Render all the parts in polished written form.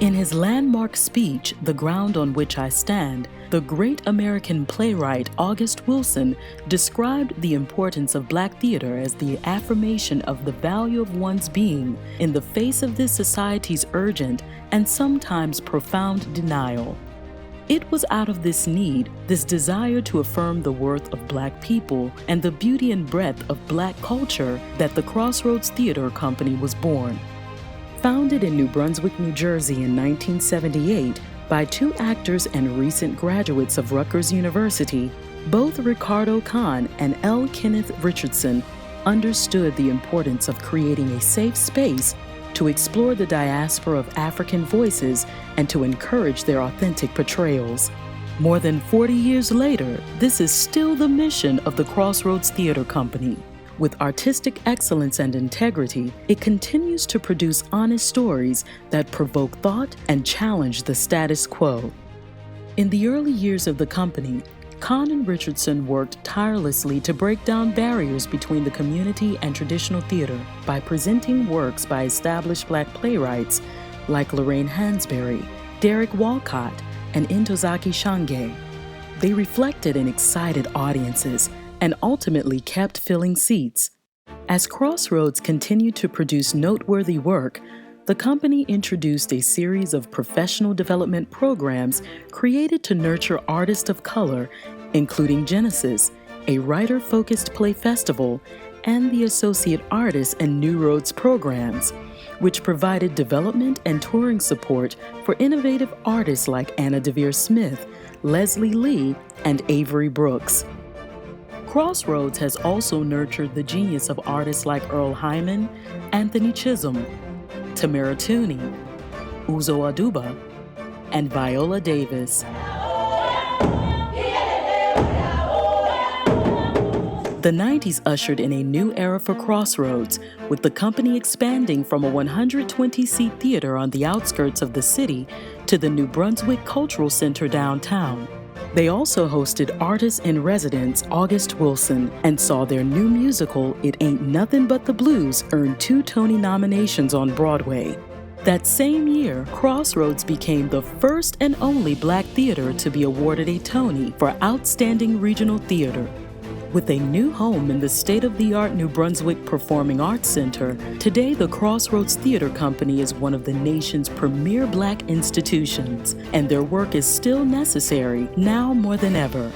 In his landmark speech, The Ground on Which I Stand, the great American playwright August Wilson described the importance of Black theater as the affirmation of the value of one's being in the face of this society's urgent and sometimes profound denial. It was out of this need, this desire to affirm the worth of Black people and the beauty and breadth of Black culture, that the Crossroads Theatre Company was born. Founded in New Brunswick, New Jersey in 1978 by two actors and recent graduates of Rutgers University, both Ricardo Kahn and L. Kenneth Richardson understood the importance of creating a safe space to explore the diaspora of African voices and to encourage their authentic portrayals. More than 40 years later, this is still the mission of the Crossroads Theatre Company. With artistic excellence and integrity, it continues to produce honest stories that provoke thought and challenge the status quo. In the early years of the company, Kahn and Richardson worked tirelessly to break down barriers between the community and traditional theater by presenting works by established Black playwrights like Lorraine Hansberry, Derek Walcott, and Ntozake Shange. They reflected and excited audiences and ultimately kept filling seats. As Crossroads continued to produce noteworthy work, the company introduced a series of professional development programs created to nurture artists of color, including Genesis, a writer-focused play festival, and the Associate Artists and New Roads programs, which provided development and touring support for innovative artists like Anna Devere Smith, Leslie Lee, and Avery Brooks. Crossroads has also nurtured the genius of artists like Earl Hyman, Anthony Chisholm, Tamara Tooney, Uzo Aduba, and Viola Davis. The 90s ushered in a new era for Crossroads, with the company expanding from a 120-seat theater on the outskirts of the city to the New Brunswick Cultural Center downtown. They also hosted artist-in-residence August Wilson and saw their new musical, It Ain't Nothing But the Blues, earn 2 Tony nominations on Broadway. That same year, Crossroads became the first and only Black theater to be awarded a Tony for Outstanding Regional Theater. With a new home in the state-of-the-art New Brunswick Performing Arts Center, today the Crossroads Theatre Company is one of the nation's premier Black institutions, and their work is still necessary now more than ever.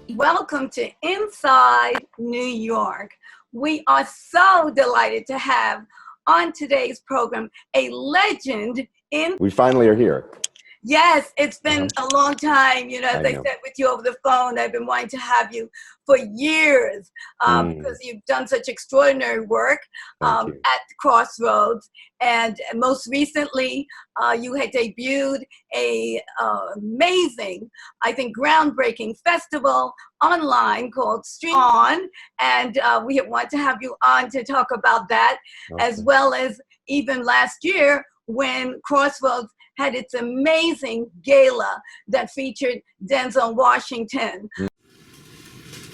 Welcome to Inside New York. We are so delighted to have on today's program a legend in... We finally are here. Yes, it's been a long time, as I said with you over the phone. I've been wanting to have you for years because you've done such extraordinary work at Crossroads. And most recently, you had debuted a amazing, I think, groundbreaking festival online called Stream On. And we want to have you on to talk about that, as well as even last year when Crossroads had its amazing gala that featured Denzel Washington.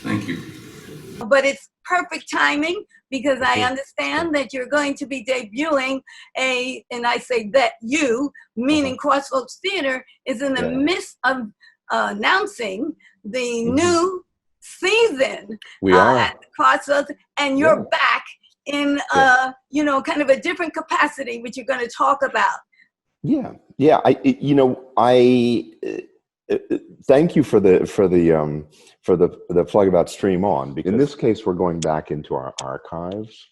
Thank you. But it's perfect timing because I understand that you're going to be debuting and I say that you, meaning Crossroads Theatre, is in the midst of announcing the new season at Crossroads, and you're back in, kind of a different capacity, which you're going to talk about. Yeah. I thank you for the plug about Stream On. Because in this case, we're going back into our archives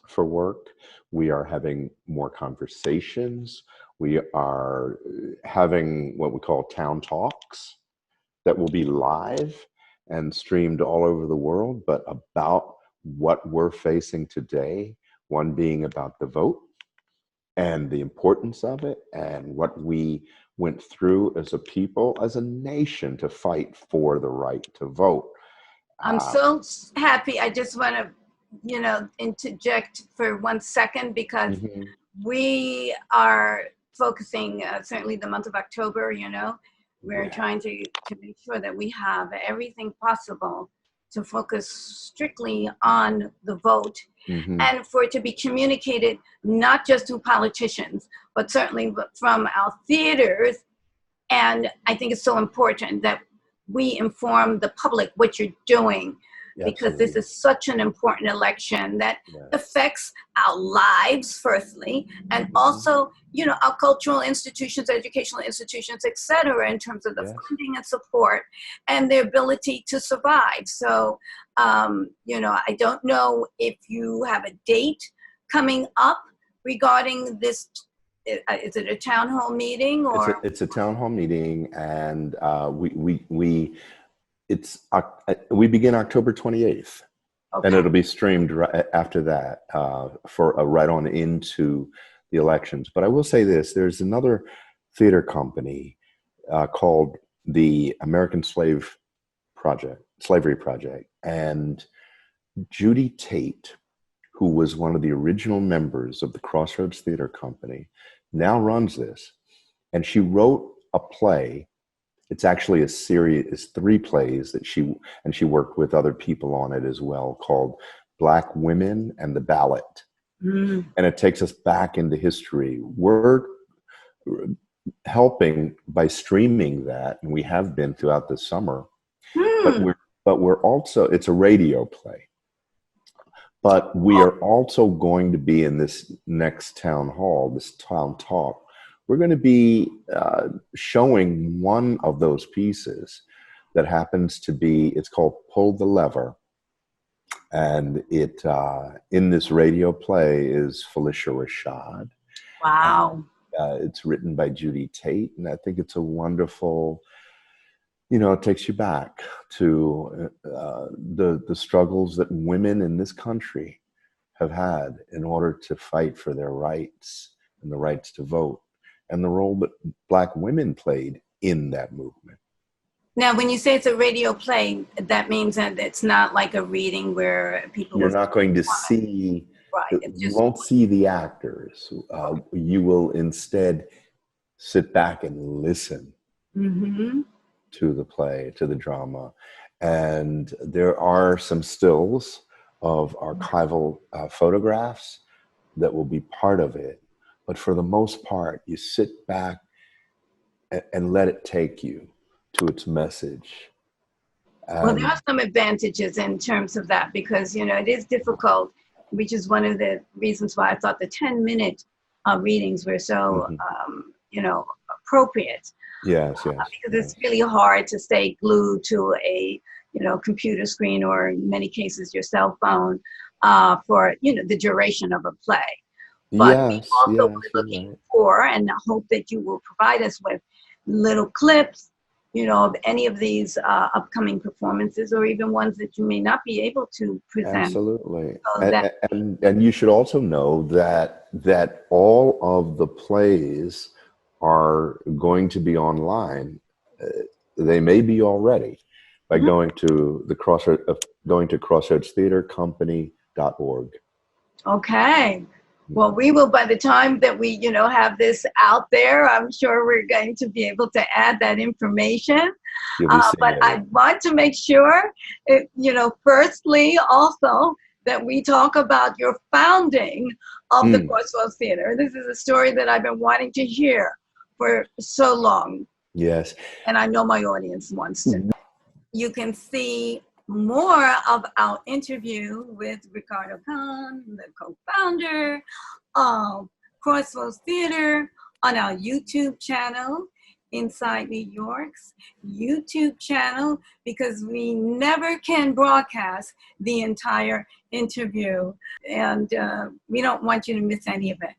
for work. We are having more conversations. We are having what we call town talks that will be live and streamed all over the world, but about what we're facing today. One being about the vote and the importance of it, and what we went through as a people, as a nation, to fight for the right to vote. I'm so happy. I just want to, interject for 1 second, because we are focusing, certainly the month of October, We're trying to make sure that we have everything possible to focus strictly on the vote, and for it to be communicated not just to politicians, but certainly from our theaters. And I think it's so important that we inform the public what you're doing, because this is such an important election that affects our lives, firstly, and also, you know, our cultural institutions, educational institutions, etc., in terms of the funding and support and their ability to survive. So, you know, I don't know if you have a date coming up regarding this. Is it a town hall meeting, or? It's a town hall meeting, and we begin October 28th, and it'll be streamed right after that for right on into the elections. But I will say this: there's another theater company called the American Slavery Project, and Judy Tate, who was one of the original members of the Crossroads Theater Company, now runs this. And she wrote a play. It's actually a series, it's 3 plays that she worked with other people on it as well, called Black Women and the Ballot. And it takes us back into history. We're helping by streaming that, and we have been throughout the summer. But we're also, it's a radio play. But we are also going to be in this next town hall, this town talk. We're going to be showing one of those pieces that happens to be, it's called Pull the Lever. And it in this radio play is Felicia Rashad. Wow. And, it's written by Judy Tate. And I think it's a wonderful, you know, it takes you back to the struggles that women in this country have had in order to fight for their rights and the rights to vote, and the role that Black women played in that movement. Now, when you say it's a radio play, that means that it's not like a reading where people... You're not going to see... Right. You won't see the actors. You will instead sit back and listen to the play, to the drama. And there are some stills of archival photographs that will be part of it. But for the most part, you sit back and let it take you to its message. Well, there are some advantages in terms of that, because, you know, it is difficult, which is one of the reasons why I thought the 10-minute readings were so, you know, appropriate. Yes. Because it's really hard to stay glued to a, you know, computer screen, or in many cases your cell phone, for, you know, the duration of a play. But we also were looking for, and I hope that you will provide us with little clips, you know, of any of these upcoming performances, or even ones that you may not be able to present. Absolutely. So and you should also know that all of the plays are going to be online. They may be already by going to the crossroadstheatercompany.org. Okay. Well, we will, by the time that we, you know, have this out there, I'm sure we're going to be able to add that information. But I want to make sure, you know, firstly, also, that we talk about your founding of the Crossroads Theater. This is a story that I've been wanting to hear for so long. Yes. And I know my audience wants to. You can see more of our interview with Ricardo Khan, the co-founder of Crossroads Theater, on our YouTube channel, Inside New York's YouTube channel, because we never can broadcast the entire interview, and we don't want you to miss any of it.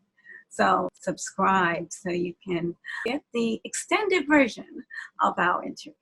So subscribe so you can get the extended version of our interview.